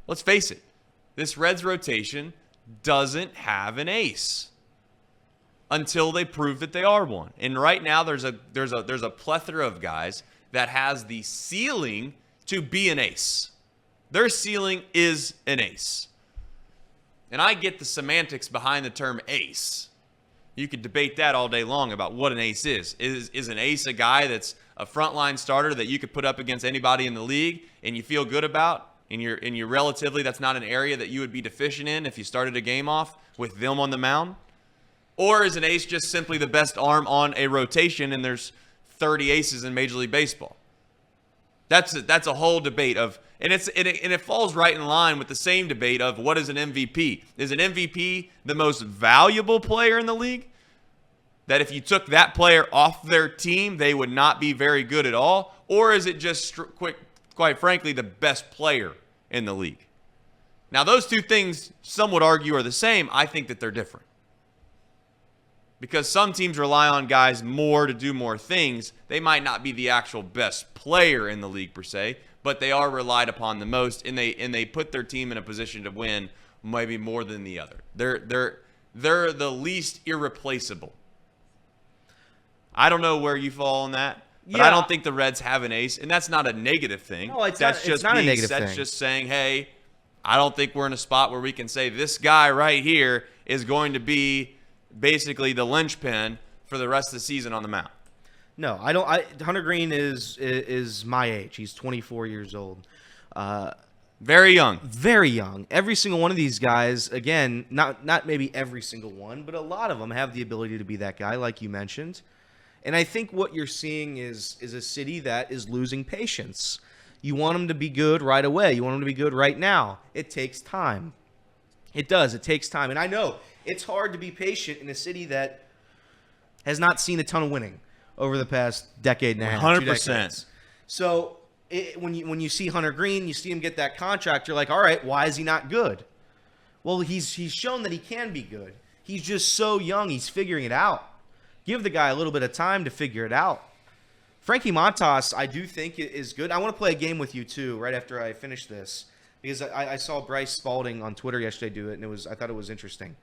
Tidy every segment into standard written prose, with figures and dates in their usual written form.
Let's face it. This Reds rotation doesn't have an ace until they prove that they are one. And right now there's a plethora of guys that has the ceiling to be an ace. Their ceiling is an ace. And I get the semantics behind the term ace. You could debate that all day long about what an ace is. Is an ace a guy that's a frontline starter that you could put up against anybody in the league and you feel good about? And you're relatively, that's not an area that you would be deficient in if you started a game off with them on the mound? Or is an ace just simply the best arm on a rotation and there's 30 aces in Major League Baseball? That's a whole debate of, and it falls right in line with the same debate of what is an MVP? Is an MVP the most valuable player in the league? That if you took that player off their team, they would not be very good at all? Or is it just quite frankly, the best player in the league? Now, those two things, some would argue, are the same. I think that they're different. Because some teams rely on guys more to do more things. They might not be the actual best player in the league per se, but they are relied upon the most, and they put their team in a position to win maybe more than the other. They're the least irreplaceable. I don't know where you fall on that. But I don't think the Reds have an ace, and that's not a negative thing. No, it's not a negative thing. That's just saying, hey, I don't think we're in a spot where we can say this guy right here is going to be basically the linchpin for the rest of the season on the mound. No, I don't. Hunter Green is my age. He's 24 years old. Very young. Very young. Every single one of these guys, again, not maybe every single one, but a lot of them have the ability to be that guy, like you mentioned. And I think what you're seeing is a city that is losing patience. You want them to be good right away. You want them to be good right now. It takes time. It does. It takes time. And I know it's hard to be patient in a city that has not seen a ton of winning over the past decade and a half. 100%. So when you see Hunter Green, you see him get that contract, you're like, all right, why is he not good? Well, he's shown that he can be good. He's just so young. He's figuring it out. Give the guy a little bit of time to figure it out. Frankie Montas, I do think is good. I want to play a game with you, too, right after I finish this. Because I saw Bryce Spalding on Twitter yesterday do it, and I thought it was interesting.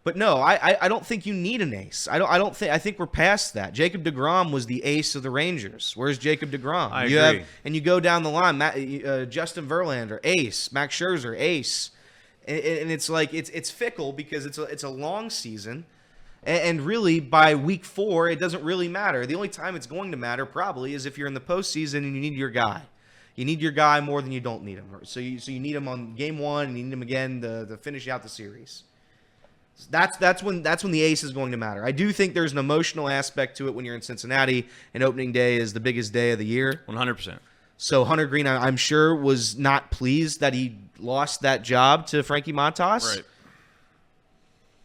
But no, I don't think you need an ace. I think we're past that. Jacob deGrom was the ace of the Rangers. Where's Jacob deGrom? I agree. And you go down the line, Justin Verlander, ace. Max Scherzer, ace. And it's like it's fickle because it's a long season. And really, by week 4, it doesn't really matter. The only time it's going to matter probably is if you're in the postseason and you need your guy. You need your guy more than you don't need him. So you need him on game 1 and you need him again to finish out the series. That's when the ace is going to matter. I do think there's an emotional aspect to it when you're in Cincinnati, and opening day is the biggest day of the year. 100%. So Hunter Green, I'm sure, was not pleased that he lost that job to Frankie Montas. Right.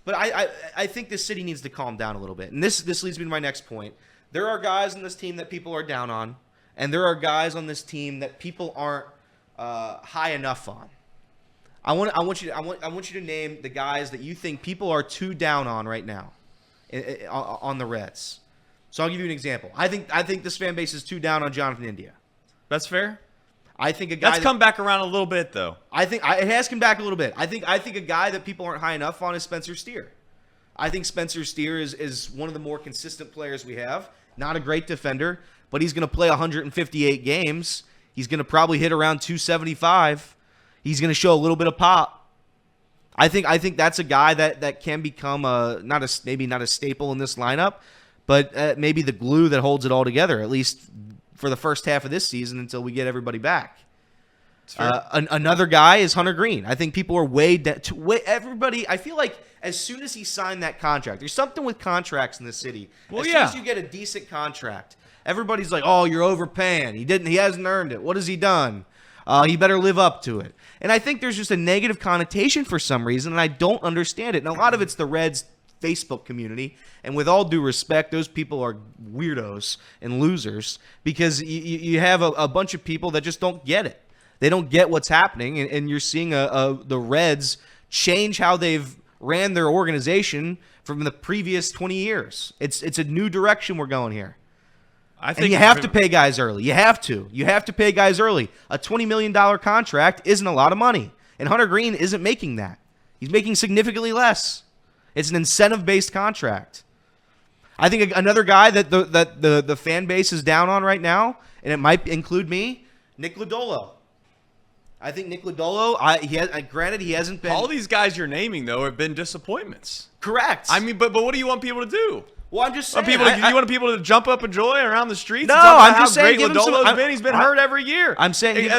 But I think this city needs to calm down a little bit. And this leads me to my next point. There are guys on this team that people are down on, and there are guys on this team that people aren't high enough on. I want you to name the guys that you think people are too down on right now on the Reds. So I'll give you an example. I think this fan base is too down on Jonathan India. That's fair. I think a guy that's come back around a little bit, though. I think it has come back a little bit. I think a guy that people aren't high enough on is Spencer Steer. I think Spencer Steer is one of the more consistent players we have. Not a great defender, but he's going to play 158 games. He's going to probably hit around 275. He's going to show a little bit of pop. I think that's a guy that can become maybe not a staple in this lineup, but maybe the glue that holds it all together, at least for the first half of this season until we get everybody back. Another guy is Hunter Green. I think people are everybody. I feel like as soon as he signed that contract, there's something with contracts in the city. As soon as you get a decent contract, everybody's like, "Oh, you're overpaying. He hasn't earned it. What has he done? He better live up to it." And I think there's just a negative connotation for some reason, and I don't understand it. And a lot of it's the Reds Facebook community, and with all due respect, those people are weirdos and losers because you have a bunch of people that just don't get it. They don't get what's happening, and you're seeing the Reds change how they've ran their organization from the previous 20 years. It's a new direction we're going here. I think you have to pay guys early. You have to pay guys early. A $20 million contract isn't a lot of money. And Hunter Green isn't making that. He's making significantly less. It's an incentive-based contract. I think another guy that the fan base is down on right now, and it might include me, Nick Lodolo. I think Nick Lodolo, granted he hasn't been... All these guys you're naming, though, have been disappointments. Correct. I mean, but what do you want people to do? Well, I'm just saying. You want people to jump up and joy around the streets? No, and talk about I'm just how saying. Great Lodolo's been. He's been hurt every year. I'm saying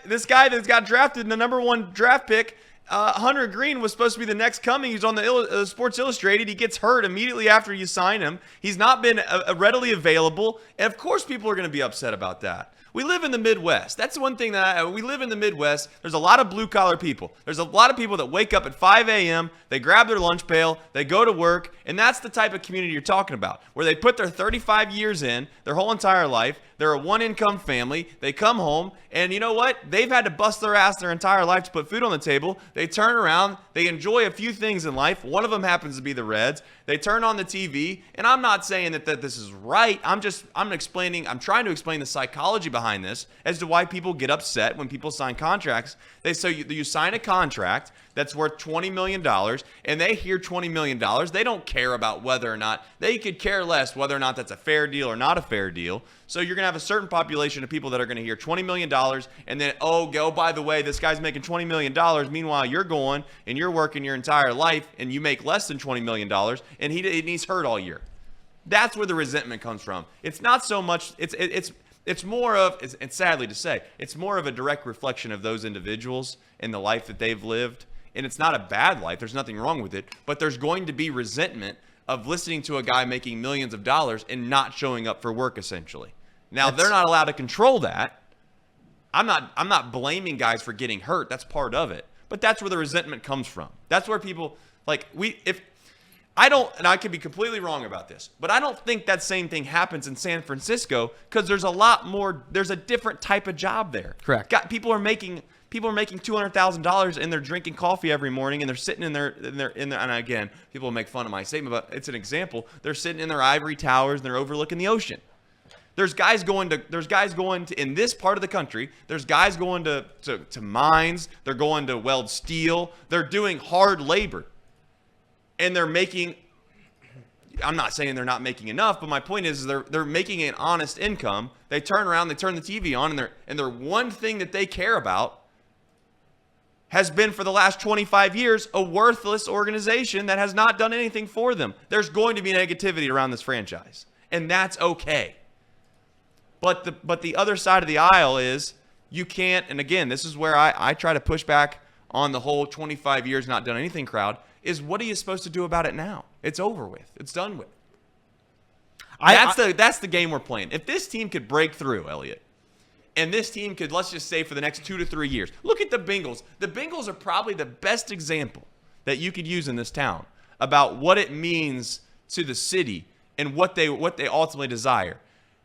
this guy that got drafted in the number 1 draft pick, Hunter Green, was supposed to be the next coming. He's on the Sports Illustrated. He gets hurt immediately after you sign him. He's not been readily available, and of course, people are going to be upset about that. We live in the Midwest. That's one thing we live in the Midwest. There's a lot of blue-collar people. There's a lot of people that wake up at 5 a.m., they grab their lunch pail, they go to work, and that's the type of community you're talking about, where they put their 35 years in, their whole entire life. They're a one-income family. They come home, and you know what? They've had to bust their ass their entire life to put food on the table. They turn around. They enjoy a few things in life. One of them happens to be the Reds. They turn on the TV, and I'm not saying that this is right. I'm trying to explain the psychology behind this as to why people get upset when people sign contracts. You sign a contract that's worth $20 million, and they hear $20 million. They don't care about whether or not, they could care less whether or not that's a fair deal or not a fair deal. So you're going to have a certain population of people that are going to hear $20 million, and then, by the way, this guy's making $20 million. Meanwhile, you're going and you're working your entire life, and you make less than $20 million, and he's hurt all year. That's where the resentment comes from. It's not so much, it's more of, it's sadly to say, it's more of a direct reflection of those individuals and the life that they've lived. And it's not a bad life. There's nothing wrong with it. But there's going to be resentment of listening to a guy making millions of dollars and not showing up for work, essentially. Now, they're not allowed to control that. I'm not blaming guys for getting hurt. That's part of it. But that's where the resentment comes from. That's where people, and I could be completely wrong about this, but I don't think that same thing happens in San Francisco, because there's a different type of job there. Correct. People are making $200,000 and they're drinking coffee every morning, and they're sitting in their and again, people make fun of my statement, but it's an example. They're sitting in their ivory towers and they're overlooking the ocean. There's guys going to in this part of the country, there's guys going to mines, they're going to weld steel, they're doing hard labor. And they're making, I'm not saying they're not making enough, but my point is they're making an honest income. They turn around, they turn the TV on, and their one thing that they care about has been for the last 25 years a worthless organization that has not done anything for them. There's going to be negativity around this franchise, and that's okay. But the other side of the aisle is you can't, and again, this is where I try to push back on the whole 25 years not done anything crowd, is what are you supposed to do about it now? It's over with. It's done with. That's the game we're playing. If this team could break through, Elliot, and this team could, let's just say, for the next 2 to 3 years, look at the Bengals. The Bengals are probably the best example that you could use in this town about what it means to the city and what they ultimately desire.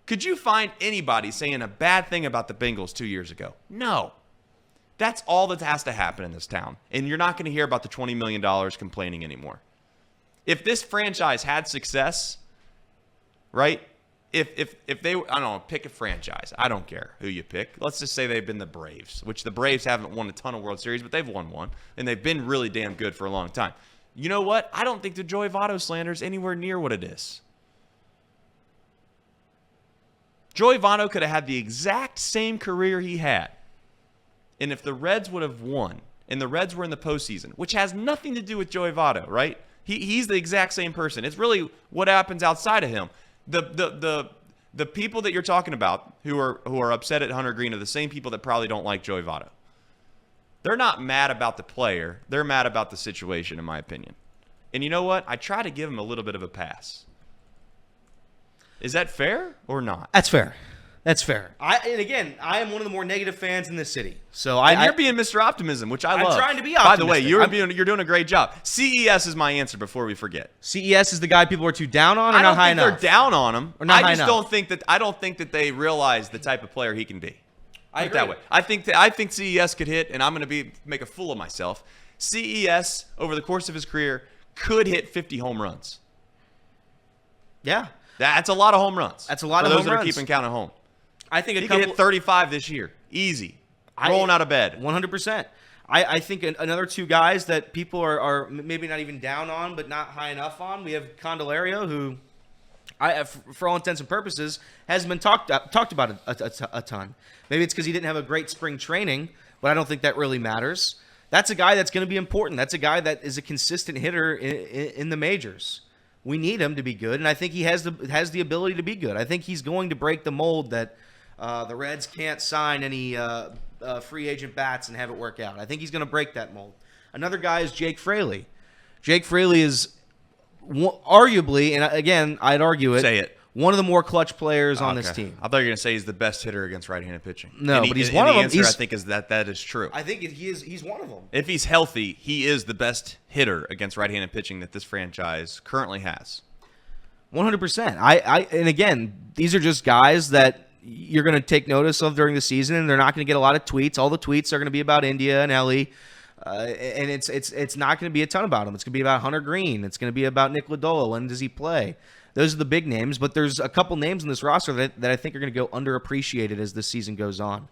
Could you find anybody saying a bad thing about the Bengals 2 years ago? No. That's all that has to happen in this town. And you're not going to hear about the $20 million complaining anymore. If this franchise had success, right? If they, I don't know, pick a franchise. I don't care who you pick. Let's just say they've been the Braves, which the Braves haven't won a ton of World Series, but they've won one. And they've been really damn good for a long time. You know what? I don't think the Joey Votto slander is anywhere near what it is. Joey Votto could have had the exact same career he had. And if the Reds would have won, and the Reds were in the postseason, which has nothing to do with Joey Votto, right? He's the exact same person. It's really what happens outside of him. The people that you're talking about who are upset at Hunter Green are the same people that probably don't like Joey Votto. They're not mad about the player. They're mad about the situation, in my opinion. And you know what? I try to give him a little bit of a pass. Is that fair or not? That's fair. That's fair. And again, I am one of the more negative fans in this city. So you're being Mr. Optimism, which I love. I'm trying to be optimistic. By the way, you're doing a great job. CES is my answer before we forget. CES is the guy people are too down on or not high enough? I don't think they're down on him. Or not high enough. I don't think that they realize the type of player he can be. I agree. That way. I think CES could hit, and I'm going to make a fool of myself. CES, over the course of his career, could hit 50 home runs. Yeah. That's a lot of home runs. That's a lot of home runs. For those that are keeping count at home. I think he could hit 35 this year. Easy. rolling out of bed. 100%. I think another two guys that people are maybe not even down on, but not high enough on. We have Candelario, who, for all intents and purposes, hasn't been talked about a ton. Maybe it's because he didn't have a great spring training, but I don't think that really matters. That's a guy that's going to be important. That's a guy that is a consistent hitter in the majors. We need him to be good, and I think he has the ability to be good. I think he's going to break the mold that the Reds can't sign any free agent bats and have it work out. I think he's going to break that mold. Another guy is Jake Fraley. Jake Fraley is arguably, and again, I'd argue it. Say it. One of the more clutch players on this team. I thought you were going to say he's the best hitter against right-handed pitching. No, but he's one of them. The answer, I think, is that is true. I think he's one of them. If he's healthy, he is the best hitter against right-handed pitching that this franchise currently has. 100%. And again, these are just guys that you're going to take notice of during the season, and they're not going to get a lot of tweets. All the tweets are going to be about India and Ellie, and it's not going to be a ton about them. It's going to be about Hunter Green. It's going to be about Nick Lodolo. When does he play? Those are the big names, but there's a couple names in this roster that I think are going to go underappreciated as this season goes on.